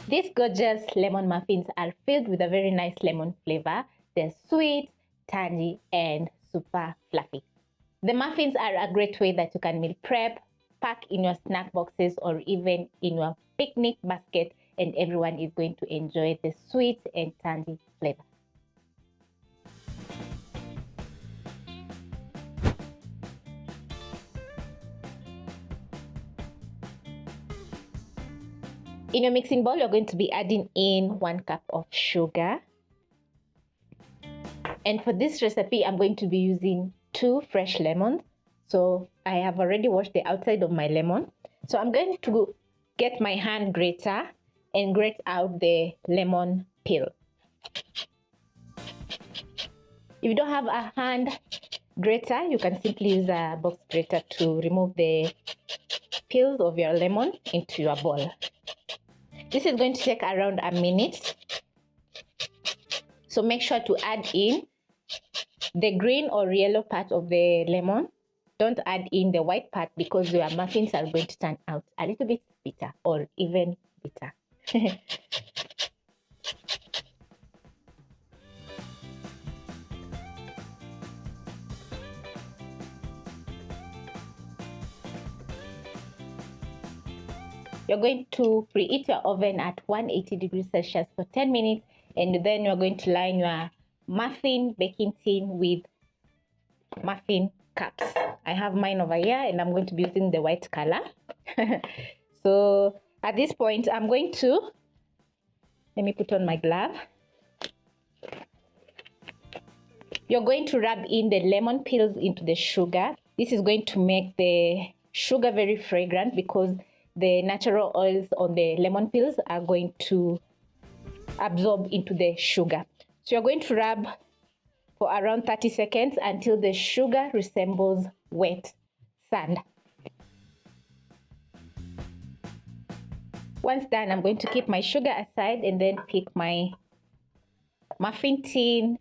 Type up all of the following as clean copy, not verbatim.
These gorgeous lemon muffins are filled with a very nice lemon flavor. They're sweet, tangy, and super fluffy. The muffins are a great way that you can meal prep, pack in your snack boxes, or even in your picnic basket, and everyone is going to enjoy the sweet and tangy flavor. In your mixing bowl, you're going to be adding in 1 cup of sugar. And for this recipe, I'm going to be using 2 fresh lemons. So I have already washed the outside of my lemon. So I'm going to get my hand grater and grate out the lemon peel. If you don't have a hand grater, you can simply use a box grater to remove the peels of your lemon into your bowl. This is going to take around a minute. So make sure to add in the green or yellow part of the lemon. Don't add in the white part because your muffins are going to turn out a little bit bitter or even bitter. You're going to preheat your oven at 180 degrees Celsius for 10 minutes, and then you're going to line your muffin baking tin with muffin cups. I have mine over here and I'm going to be using the white color. So at this point, I'm going to, let me put on my glove. You're going to rub in the lemon peels into the sugar. This is going to make the sugar very fragrant because the natural oils on the lemon peels are going to absorb into the sugar. So you're going to rub for around 30 seconds until the sugar resembles wet sand. Once done, I'm going to keep my sugar aside and then pick my muffin tin.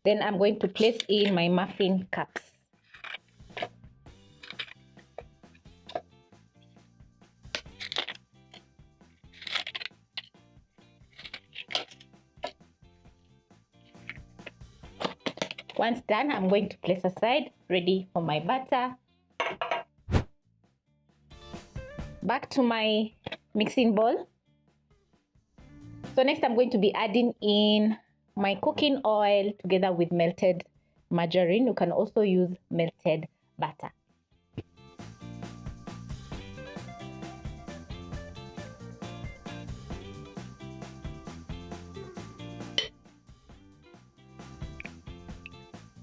Then I'm going to place in my muffin cups. Once done, I'm going to place aside, ready for my batter. Back to my mixing bowl. So next I'm going to be adding in my cooking oil together with melted margarine. You can also use melted butter.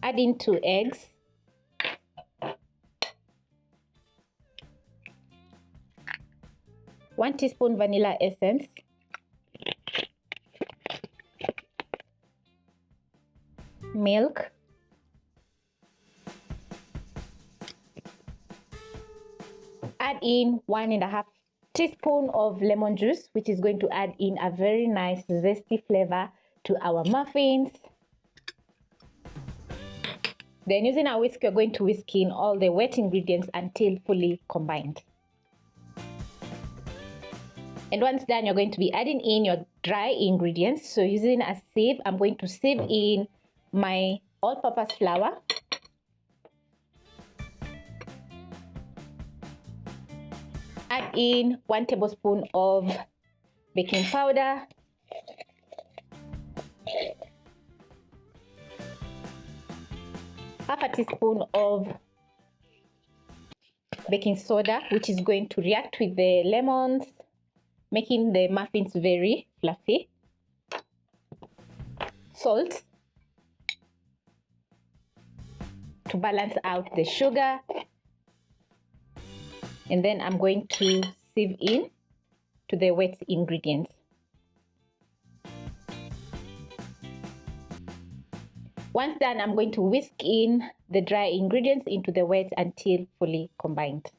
Add in 2 eggs. One teaspoon vanilla essence. Milk. Add in 1.5 teaspoon of lemon juice, which is going to add in a very nice zesty flavor to our muffins. Then using a whisk, you're going to whisk in all the wet ingredients until fully combined. And once done, you're going to be adding in your dry ingredients. So using a sieve, I'm going to sieve in my all-purpose flour. Add in 1 tablespoon of baking powder. Half a teaspoon of baking soda, which is going to react with the lemons, making the muffins very fluffy. Salt to balance out the sugar. And then I'm going to sieve in to the wet ingredients. Once done, I'm going to whisk in the dry ingredients into the wet until fully combined.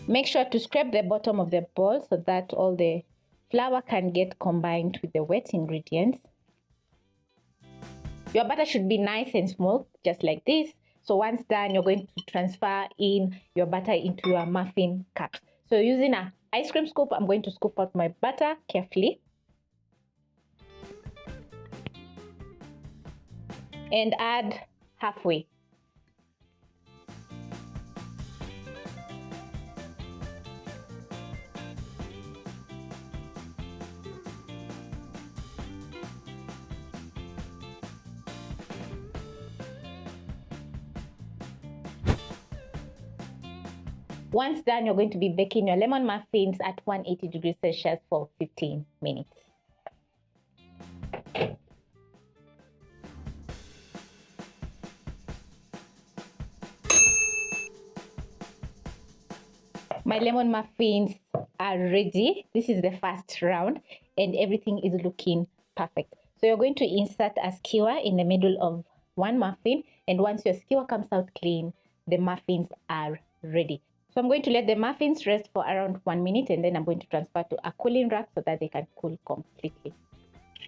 Make sure to scrape the bottom of the bowl so that all the flour can get combined with the wet ingredients. Your batter should be nice and smooth, just like this. So once done, you're going to transfer in your batter into your muffin cups. So using a ice cream scoop, I'm going to scoop out my butter carefully and add halfway. Once done, you're going to be baking your lemon muffins at 180 degrees Celsius for 15 minutes. My lemon muffins are ready. This is the first round and everything is looking perfect. So you're going to insert a skewer in the middle of one muffin, and once your skewer comes out clean, the muffins are ready. So I'm going to let the muffins rest for around 1 minute, and then I'm going to transfer to a cooling rack so that they can cool completely.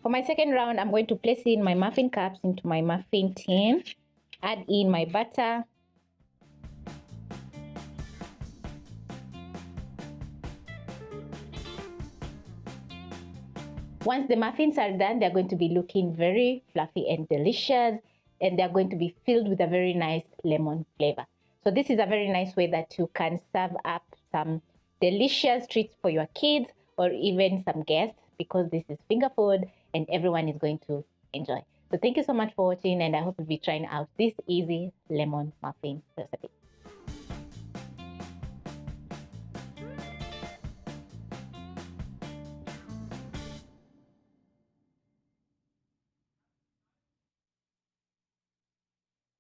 For my second round, I'm going to place in my muffin cups into my muffin tin, add in my butter, once the muffins are done, they're going to be looking very fluffy and delicious, and they're going to be filled with a very nice lemon flavor. So this is a very nice way that you can serve up some delicious treats for your kids or even some guests, because this is finger food and everyone is going to enjoy. So thank you so much for watching, and I hope you'll be trying out this easy lemon muffin recipe.